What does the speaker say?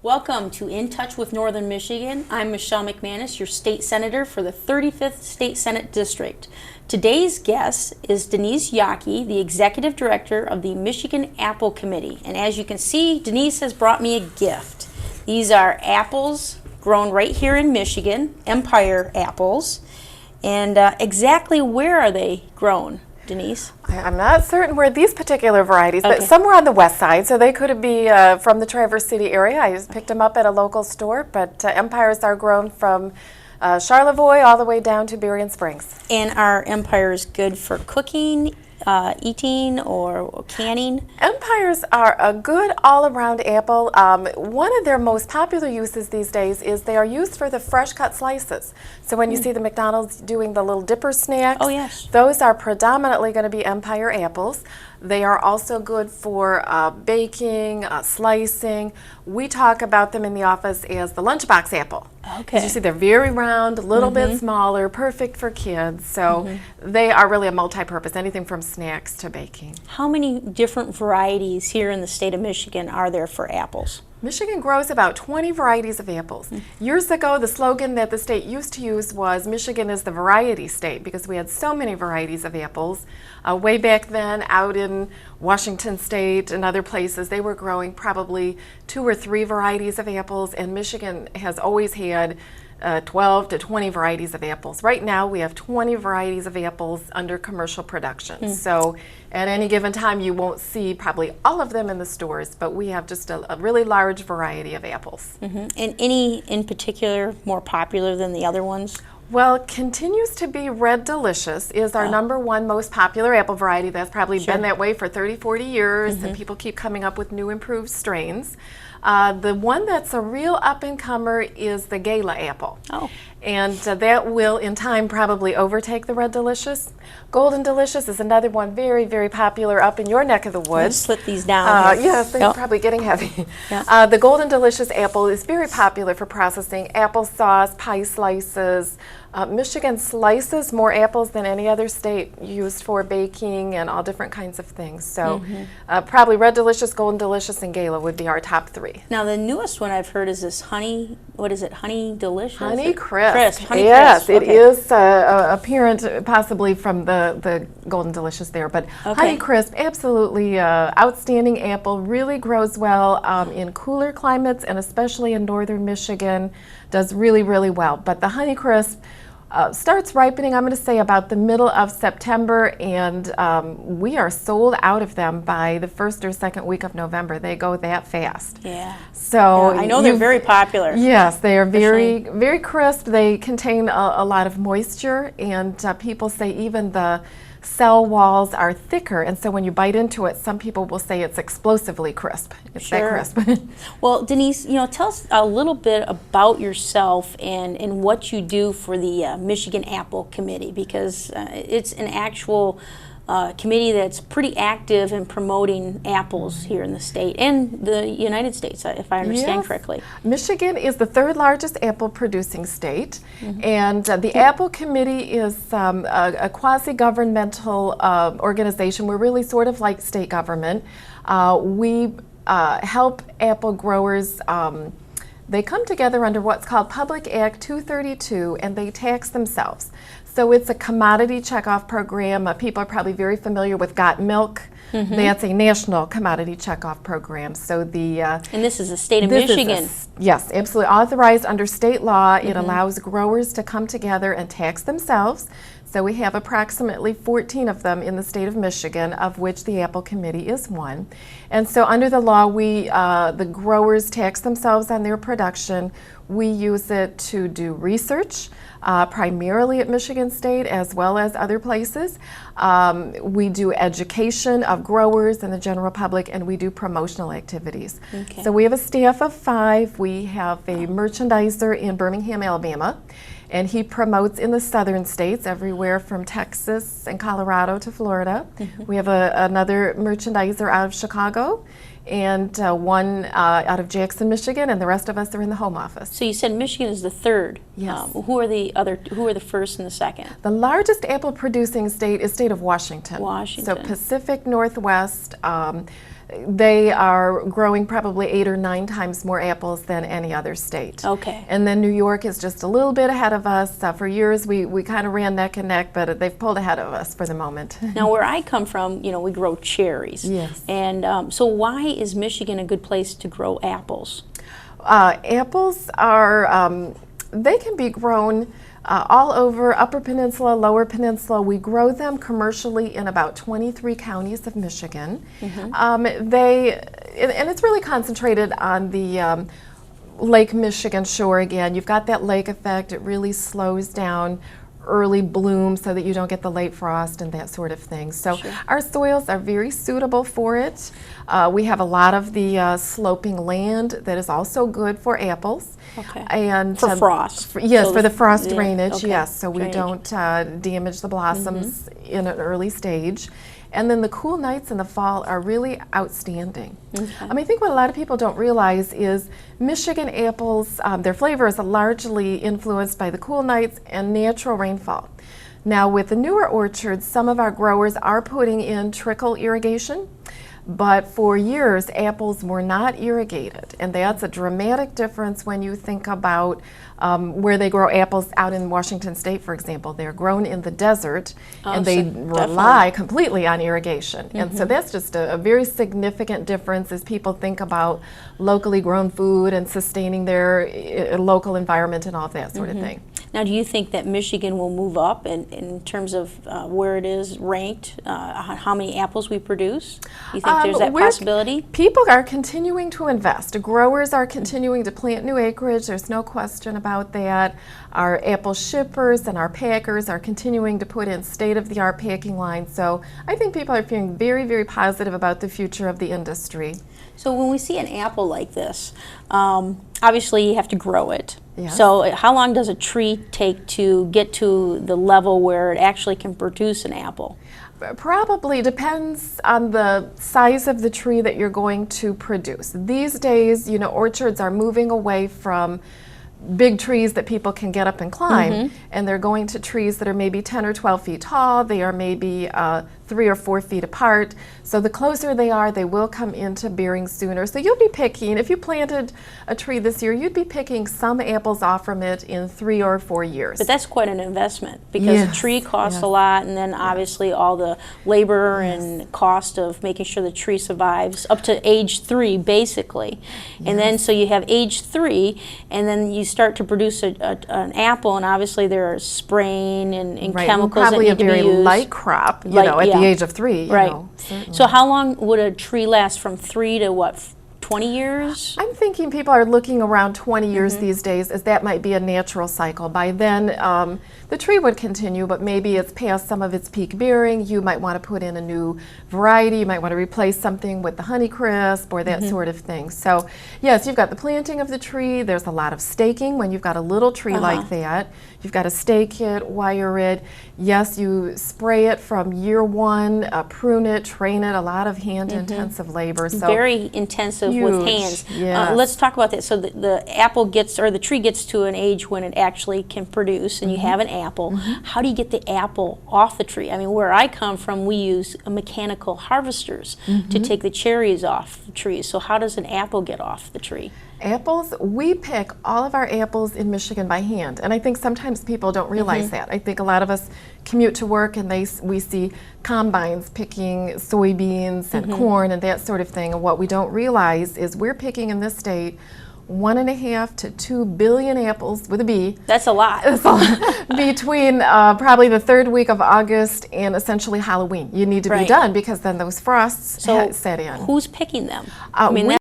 Welcome to In Touch with Northern Michigan. I'm Michelle McManus, your state senator for the 35th State Senate District. Today's guest is Denise Yockey, the executive director of the Michigan Apple Committee. And as you can see, Denise has brought me a gift. These are apples grown right here in Michigan, Empire apples. And exactly where are they grown, Denise? I'm not certain where these particular varieties, but Okay. somewhere on the west side, so they could be from the Traverse City area. I just picked them up at a local store, but Empires are grown from Charlevoix all the way down to Berrien Springs. And are Empires good for cooking, eating, or canning? Empires are a good all-around apple. One of their most popular uses these days is they are used for the fresh cut slices. So when you see the McDonald's doing the little dipper snacks, Oh, yes. those are predominantly going to be Empire apples. They are also good for baking, slicing. We talk about them in the office as the lunchbox apple. Okay. As you see, they're very round, a little bit smaller, perfect for kids. So they are really a multi-purpose, anything from snacks to baking. How many different varieties here in the state of Michigan are there for apples? Michigan grows about 20 varieties of apples. Years ago, the slogan that the state used to use was Michigan is the variety state because we had so many varieties of apples. Way back then, out in Washington State and other places, they were growing probably 2 or 3 varieties of apples, and Michigan has always had 12 to 20 varieties of apples. Right now we have 20 varieties of apples under commercial production. So at any given time you won't see probably all of them in the stores, but we have just a really large variety of apples. And any in particular more popular than the other ones? Well, continues to be Red Delicious is our #1 most popular apple variety. That's probably been that way for 30, 40 years, and people keep coming up with new improved strains. The one that's a real up-and-comer is the Gala apple. Oh. And that will, in time, probably overtake the Red Delicious. Golden Delicious is another one very, very popular up in your neck of the woods. Slip these down. Here. Yes, they're Yep. probably getting heavy. Yep. The Golden Delicious apple is very popular for processing applesauce, pie slices. Michigan slices more apples than any other state, used for baking and all different kinds of things. So probably Red Delicious, Golden Delicious, and Gala would be our top 3. Now the newest one I've heard is this honey, what is it, Honey Delicious? Honey Crisp. Honey Yes, Crisp. it is apparent possibly from the Golden Delicious there, but Honey Crisp, absolutely outstanding apple, really grows well in cooler climates and especially in northern Michigan, does really, really well. But the Honey Crisp starts ripening, I'm going to say, about the middle of September, and we are sold out of them by the 1st or 2nd week of November. They go that fast. Yeah. So I know they're very popular. Yes, they are very, very crisp. They contain a lot of moisture, and people say even the cell walls are thicker, and so when you bite into it, some people will say it's explosively crisp. It's that crisp. Well, Denise, tell us a little bit about yourself and what you do for the Michigan Apple Committee, because it's an actual committee that's pretty active in promoting apples here in the state and the United States, if I understand correctly. Michigan is the 3rd largest apple producing state, and the Apple Committee is a quasi-governmental organization. We're really sort of like state government. We help apple growers. They come together under what's called Public Act 232, and they tax themselves. So it's a commodity checkoff program. People are probably very familiar with Got Milk. That's a national commodity checkoff program. So and this is the state of Michigan. Yes, absolutely authorized under state law. It allows growers to come together and tax themselves. So we have approximately 14 of them in the state of Michigan, of which the Apple Committee is one. And so under the law, the growers tax themselves on their production. We use it to do research, primarily at Michigan State as well as other places. We do education of growers and the general public, and we do promotional activities. So we have a staff of 5. We have a merchandiser in Birmingham, Alabama, and he promotes in the southern states, everywhere from Texas and Colorado to Florida. We have another merchandiser out of Chicago, and one out of Jackson, Michigan, and the rest of us are in the home office. So you said Michigan is the 3rd. Yes. Who are the 1st and the 2nd? The largest apple producing state is state of Washington. Washington. So Pacific Northwest. they are growing probably 8 or 9 times more apples than any other state. Okay. And then New York is just a little bit ahead of us. For years we kind of ran neck and neck, but they've pulled ahead of us for the moment. Now, where I come from, we grow cherries. Yes. And so why is Michigan a good place to grow apples? Apples are, they can be grown all over Upper Peninsula, Lower Peninsula. We grow them commercially in about 23 counties of Michigan. And it's really concentrated on the Lake Michigan shore again. You've got that lake effect. It really slows down early bloom so that you don't get the late frost and that sort of thing. So our soils are very suitable for it. We have a lot of the sloping land that is also good for apples. Okay. And for frost. Yes, so for the frost yeah, drainage, okay. yes. So we don't damage the blossoms in an early stage. And then the cool nights in the fall are really outstanding. Okay. I think what a lot of people don't realize is Michigan apples, their flavor is largely influenced by the cool nights and natural rainfall. Now with the newer orchards, some of our growers are putting in trickle irrigation, but for years apples were not irrigated, and that's a dramatic difference when you think about where they grow apples out in Washington State, for example. They're grown in the desert, and they rely completely on irrigation. And so that's just a very significant difference as people think about locally grown food and sustaining their local environment and all of that sort of thing. Now, do you think that Michigan will move up in terms of where it is ranked, how many apples we produce? Do you think there's that possibility? People are continuing to invest. Growers are continuing to plant new acreage. There's no question about that. Our apple shippers and our packers are continuing to put in state-of-the-art packing lines. So I think people are feeling very, very positive about the future of the industry. So when we see an apple like this, obviously you have to grow it. Yes. So how long does a tree take to get to the level where it actually can produce an apple? Probably depends on the size of the tree that you're going to produce. These days, orchards are moving away from big trees that people can get up and climb, and they're going to trees that are maybe 10 or 12 feet tall. They are maybe 3 or 4 feet apart. So the closer they are, they will come into bearing sooner. So you'll be picking, if you planted a tree this year, you'd be picking some apples off from it in 3 or 4 years. But that's quite an investment, because a tree costs a lot, and then obviously all the labor and cost of making sure the tree survives up to age 3 basically. And then so you have age 3, and then you start to produce an apple, and obviously there are spraying and chemicals that need to be used. Probably a very light crop, at the age of 3. So how long would a tree last from 3 to what, 20 years? I'm thinking people are looking around 20 years these days, as that might be a natural cycle. By then, the tree would continue, but maybe it's past some of its peak bearing. You might want to put in a new variety. You might want to replace something with the Honeycrisp or that sort of thing. So yes, you've got the planting of the tree. There's a lot of staking when you've got a little tree like that. You've got to stake it, wire it. Yes, you spray it from year 1, prune it, train it, a lot of hand-intensive labor. So very intensive with hands. Yes. Let's talk about that. So the apple gets, or the tree gets to an age when it actually can produce, and you have an apple. How do you get the apple off the tree? I mean, where I come from, we use mechanical harvesters to take the cherries off the trees. So how does an apple get off the tree? Apples, we pick all of our apples in Michigan by hand, and I think sometimes people don't realize that. I think a lot of us commute to work and we see combines picking soybeans and corn and that sort of thing, and what we don't realize is we're picking in this state 1.5 to 2 billion apples with a B. That's a lot. Between probably the 3rd week of August and essentially Halloween. You need to be done, because then those frosts set in. Who's picking them? I mean,